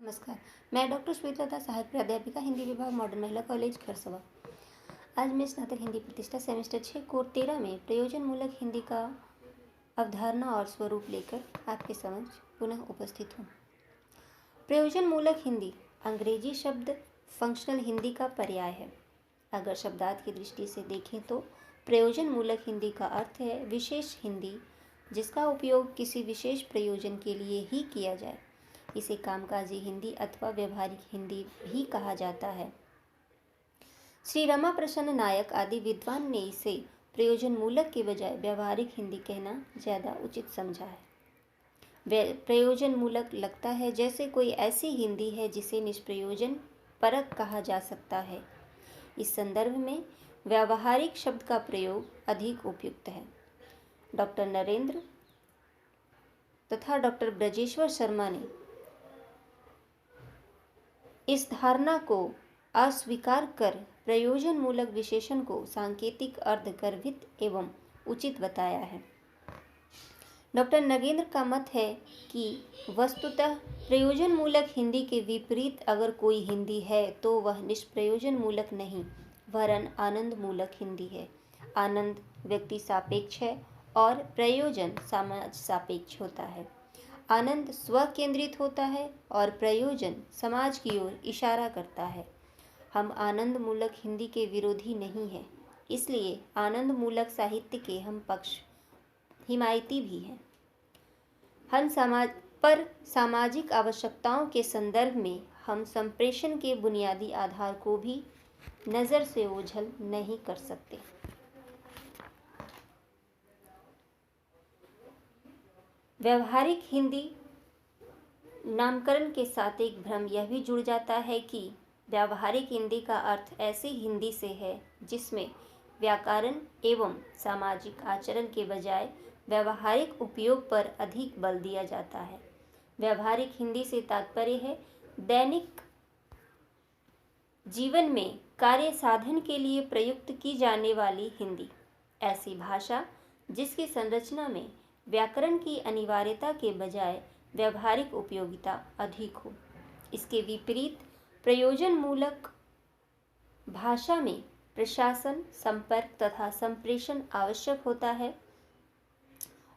नमस्कार। मैं डॉक्टर श्वेता सहायक प्राध्यापिका हिंदी विभाग मॉडर्न महिला कॉलेज खरसवा। आज मैं स्नातक हिंदी प्रतिष्ठा सेमेस्टर 6 कोर 13 में प्रयोजन मूलक हिंदी का अवधारणा और स्वरूप लेकर आपके समक्ष पुनः उपस्थित हूँ। प्रयोजन मूलक हिंदी अंग्रेजी शब्द फंक्शनल हिंदी का पर्याय है। अगर शब्दार्थ की दृष्टि से देखें तो प्रयोजन मूलक हिंदी का अर्थ है विशेष हिंदी जिसका उपयोग किसी विशेष प्रयोजन के लिए ही किया जाए। इसे कामकाजी हिंदी अथवा व्यवहारिक हिंदी भी कहा जाता है। श्री रमा प्रसन्न नायक आदि विद्वान ने इसे प्रयोजन मूलक के बजाय व्यवहारिक हिंदी कहना ज़्यादा उचित समझा है। प्रयोजन मूलक लगता है जैसे कोई ऐसी हिंदी है जिसे निष्प्रयोजन परक कहा जा सकता है। इस संदर्भ में व्यावहारिक शब्द का प्रयोग अधिक उपयुक्त है। डॉक्टर नरेंद्र तथा डॉक्टर ब्रजेश्वर शर्मा ने इस धारणा को अस्वीकार कर प्रयोजन मूलक विशेषण को सांकेतिक अर्थ गर्भित एवं उचित बताया है। डॉक्टर नगेंद्र का मत है कि वस्तुतः प्रयोजन मूलक हिंदी के विपरीत अगर कोई हिंदी है तो वह निष्प्रयोजन मूलक नहीं वरन आनंद मूलक हिंदी है। आनंद व्यक्ति सापेक्ष है और प्रयोजन समाज सापेक्ष होता है। आनंद स्व केंद्रित होता है और प्रयोजन समाज की ओर इशारा करता है। हम आनंद मूलक हिंदी के विरोधी नहीं हैं, इसलिए आनंद मूलक साहित्य के हम पक्ष हिमायती भी हैं। हम सामाजिक आवश्यकताओं के संदर्भ में हम संप्रेषण के बुनियादी आधार को भी नज़र से ओझल नहीं कर सकते। व्यवहारिक हिंदी नामकरण के साथ एक भ्रम यह भी जुड़ जाता है कि व्यावहारिक हिंदी का अर्थ ऐसी हिंदी से है जिसमें व्याकरण एवं सामाजिक आचरण के बजाय व्यावहारिक उपयोग पर अधिक बल दिया जाता है। व्यावहारिक हिंदी से तात्पर्य है दैनिक जीवन में कार्य साधन के लिए प्रयुक्त की जाने वाली हिंदी, ऐसी भाषा जिसकी संरचना में व्याकरण की अनिवार्यता के बजाय व्यावहारिक उपयोगिता अधिक हो। इसके विपरीत प्रयोजन मूलक भाषा में प्रशासन, संपर्क तथा संप्रेषण आवश्यक होता है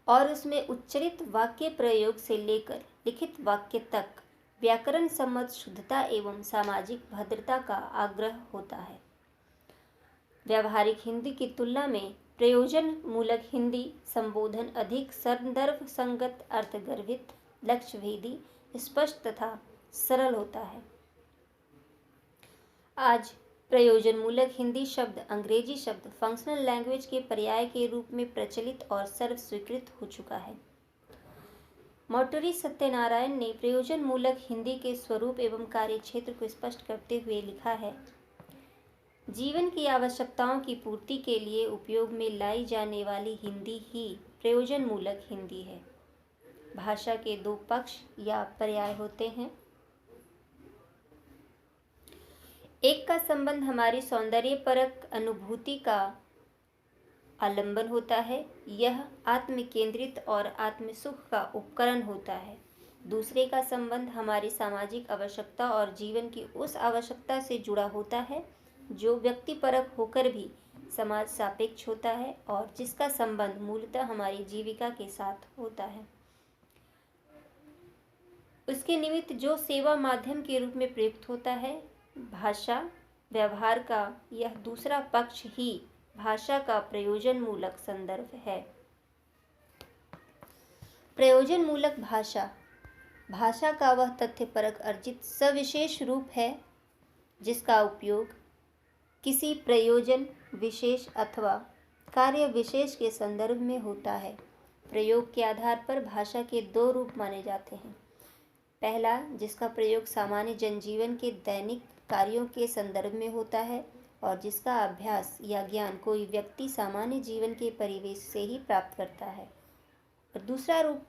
और उसमें उच्चरित वाक्य प्रयोग से लेकर लिखित वाक्य तक व्याकरण सम्मत शुद्धता एवं सामाजिक भद्रता का आग्रह होता है। व्यावहारिक हिंदी की तुलना में प्रयोजन मूलक हिंदी संबोधन अधिक संदर्भ संगत, अर्थगर्भित, लक्ष्यभेदी, स्पष्ट तथा सरल होता है। आज प्रयोजन मूलक हिंदी शब्द अंग्रेजी शब्द फंक्शनल लैंग्वेज के पर्याय के रूप में प्रचलित और सर्व स्वीकृत हो चुका है। मौटरी सत्यनारायण ने प्रयोजन मूलक हिंदी के स्वरूप एवं कार्य क्षेत्र को स्पष्ट करते हुए लिखा है, जीवन की आवश्यकताओं की पूर्ति के लिए उपयोग में लाई जाने वाली हिंदी ही प्रयोजन मूलक हिंदी है। भाषा के दो पक्ष या पर्याय होते हैं। एक का संबंध हमारी सौंदर्यपरक अनुभूति का आलंबन होता है, यह आत्म केंद्रित और आत्मसुख का उपकरण होता है। दूसरे का संबंध हमारी सामाजिक आवश्यकता और जीवन की उस आवश्यकता से जुड़ा होता है जो व्यक्तिपरक होकर भी समाज सापेक्ष होता है और जिसका संबंध मूलतः हमारी जीविका के साथ होता है। उसके निमित्त जो सेवा माध्यम के रूप में प्रयुक्त होता है। भाषा व्यवहार का यह दूसरा पक्ष ही भाषा का प्रयोजन मूलक संदर्भ है। प्रयोजन मूलक भाषा का वह तथ्यपरक अर्जित सविशेष रूप है जिसका उपयोग किसी प्रयोजन विशेष अथवा कार्य विशेष के संदर्भ में होता है। प्रयोग के आधार पर भाषा के दो रूप माने जाते हैं। पहला, जिसका प्रयोग सामान्य जनजीवन के दैनिक कार्यों के संदर्भ में होता है और जिसका अभ्यास या ज्ञान कोई व्यक्ति सामान्य जीवन के परिवेश से ही प्राप्त करता है। और दूसरा रूप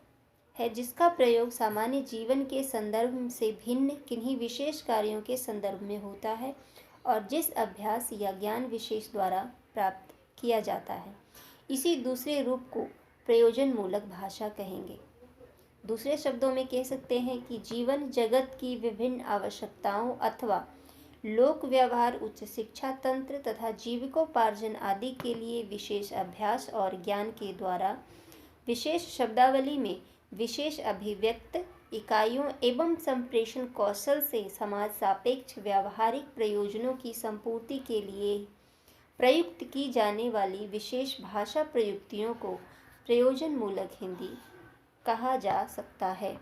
है जिसका प्रयोग सामान्य जीवन के संदर्भ से भिन्न किन्हीं विशेष कार्यों के संदर्भ में होता है और जिस अभ्यास या ज्ञान विशेष द्वारा प्राप्त किया जाता है। इसी दूसरे रूप को प्रयोजन मूलक भाषा कहेंगे। दूसरे शब्दों में कह सकते हैं कि जीवन जगत की विभिन्न आवश्यकताओं अथवा लोक व्यवहार, उच्च शिक्षा तंत्र तथा जीविकोपार्जन आदि के लिए विशेष अभ्यास और ज्ञान के द्वारा विशेष शब्दावली में विशेष अभिव्यक्त इकाइयों एवं संप्रेषण कौशल से समाज सापेक्ष व्यावहारिक प्रयोजनों की संपूर्ति के लिए प्रयुक्त की जाने वाली विशेष भाषा प्रयुक्तियों को प्रयोजन मूलक हिंदी कहा जा सकता है।